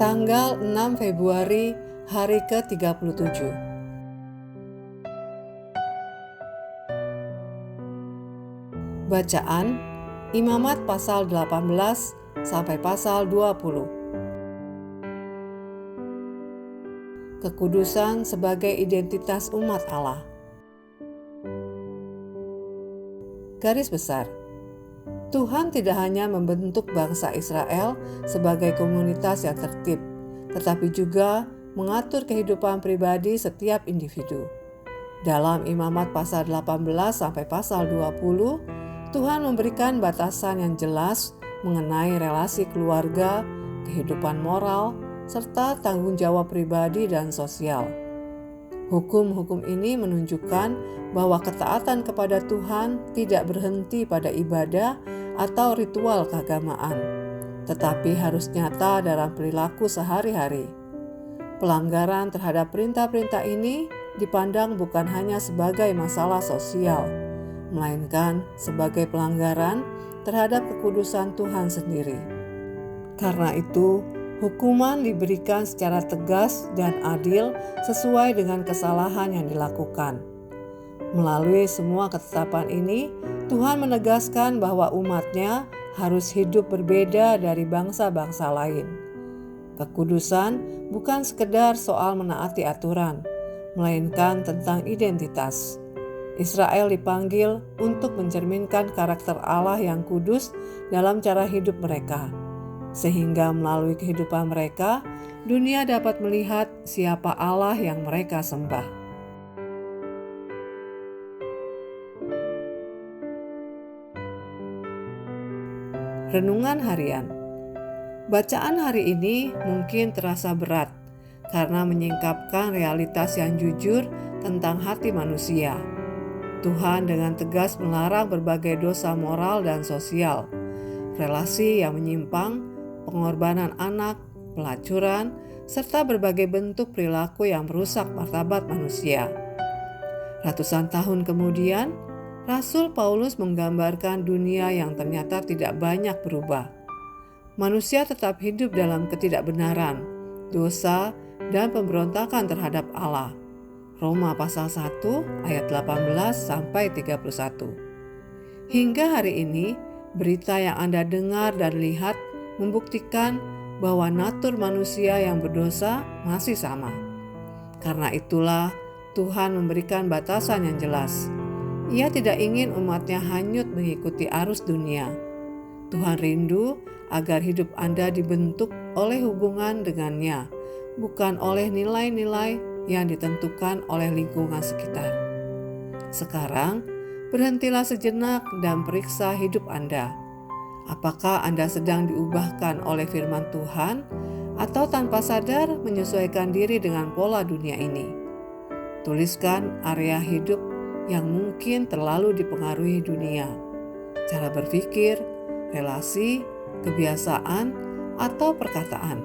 Tanggal 6 Februari, hari ke-37. Bacaan Imamat pasal 18 sampai pasal 20. Kekudusan sebagai identitas umat Allah. Garis besar, Tuhan tidak hanya membentuk bangsa Israel sebagai komunitas yang tertib, tetapi juga mengatur kehidupan pribadi setiap individu. Dalam Imamat pasal 18 sampai pasal 20, Tuhan memberikan batasan yang jelas mengenai relasi keluarga, kehidupan moral, serta tanggung jawab pribadi dan sosial. Hukum-hukum ini menunjukkan bahwa ketaatan kepada Tuhan tidak berhenti pada ibadah atau ritual keagamaan, tetapi harus nyata dalam perilaku sehari-hari. Pelanggaran terhadap perintah-perintah ini dipandang bukan hanya sebagai masalah sosial, melainkan sebagai pelanggaran terhadap kekudusan Tuhan sendiri. Karena itu, hukuman diberikan secara tegas dan adil sesuai dengan kesalahan yang dilakukan. Melalui semua ketetapan ini, Tuhan menegaskan bahwa umatnya harus hidup berbeda dari bangsa-bangsa lain. Kekudusan bukan sekedar soal menaati aturan, melainkan tentang identitas. Israel dipanggil untuk mencerminkan karakter Allah yang kudus dalam cara hidup mereka, sehingga melalui kehidupan mereka, dunia dapat melihat siapa Allah yang mereka sembah. Renungan harian. Bacaan hari ini mungkin terasa berat karena menyingkapkan realitas yang jujur tentang hati manusia. Tuhan dengan tegas melarang berbagai dosa moral dan sosial, relasi yang menyimpang, pengorbanan anak, pelacuran, serta berbagai bentuk perilaku yang merusak martabat manusia. Ratusan tahun kemudian, Rasul Paulus menggambarkan dunia yang ternyata tidak banyak berubah. Manusia tetap hidup dalam ketidakbenaran, dosa, dan pemberontakan terhadap Allah. Roma pasal 1 ayat 18 sampai 31. Hingga hari ini, berita yang Anda dengar dan lihat membuktikan bahwa natur manusia yang berdosa masih sama. Karena itulah Tuhan memberikan batasan yang jelas. Ia tidak ingin umatnya hanyut mengikuti arus dunia. Tuhan rindu agar hidup Anda dibentuk oleh hubungan dengannya, bukan oleh nilai-nilai yang ditentukan oleh lingkungan sekitar. Sekarang, berhentilah sejenak dan periksa hidup Anda. Apakah Anda sedang diubahkan oleh firman Tuhan atau tanpa sadar menyesuaikan diri dengan pola dunia ini? Tuliskan area hidup yang mungkin terlalu dipengaruhi dunia, cara berpikir, relasi, kebiasaan, atau perkataan.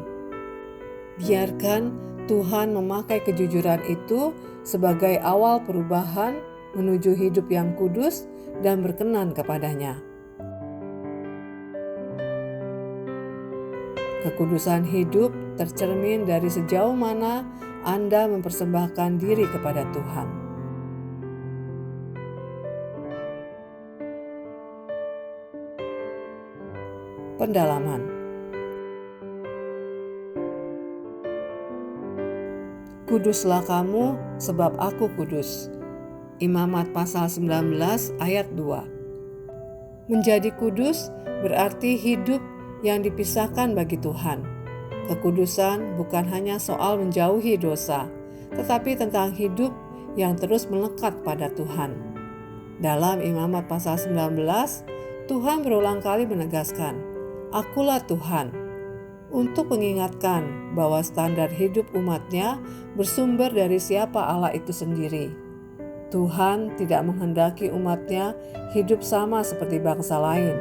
Biarkan Tuhan memakai kejujuran itu sebagai awal perubahan menuju hidup yang kudus dan berkenan kepadanya. Kekudusan hidup tercermin dari sejauh mana Anda mempersembahkan diri kepada Tuhan. Pendalaman. Kuduslah kamu sebab aku kudus. Imamat pasal 19 ayat 2. Menjadi kudus berarti hidup yang dipisahkan bagi Tuhan. Kekudusan bukan hanya soal menjauhi dosa, tetapi tentang hidup yang terus melekat pada Tuhan. Dalam Imamat pasal 19, Tuhan berulang kali menegaskan, "Akulah Tuhan," untuk mengingatkan bahwa standar hidup umatnya bersumber dari siapa Allah itu sendiri. Tuhan tidak menghendaki umatnya hidup sama seperti bangsa lain.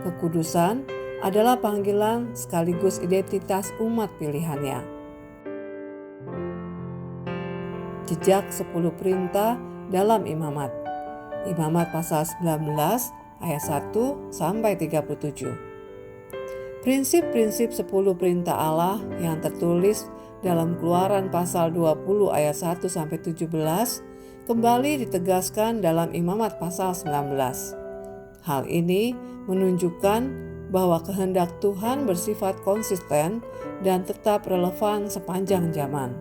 Kekudusan adalah panggilan sekaligus identitas umat pilihannya. Jejak 10 perintah dalam Imamat. Imamat pasal 19 ayat 1 sampai 37. Prinsip-prinsip 10 perintah Allah yang tertulis dalam Keluaran pasal 20 ayat 1-17 kembali ditegaskan dalam Imamat pasal 19. Hal ini menunjukkan bahwa kehendak Tuhan bersifat konsisten dan tetap relevan sepanjang zaman.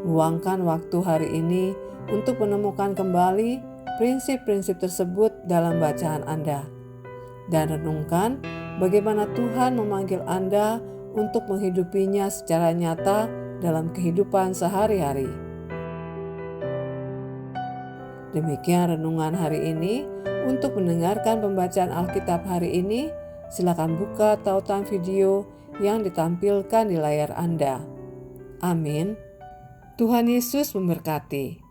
Luangkan waktu hari ini untuk menemukan kembali prinsip-prinsip tersebut dalam bacaan Anda, dan renungkan bagaimana Tuhan memanggil Anda untuk menghidupinya secara nyata dalam kehidupan sehari-hari. Demikian renungan hari ini. Untuk mendengarkan pembacaan Alkitab hari ini, silakan buka tautan video yang ditampilkan di layar Anda. Amin. Tuhan Yesus memberkati.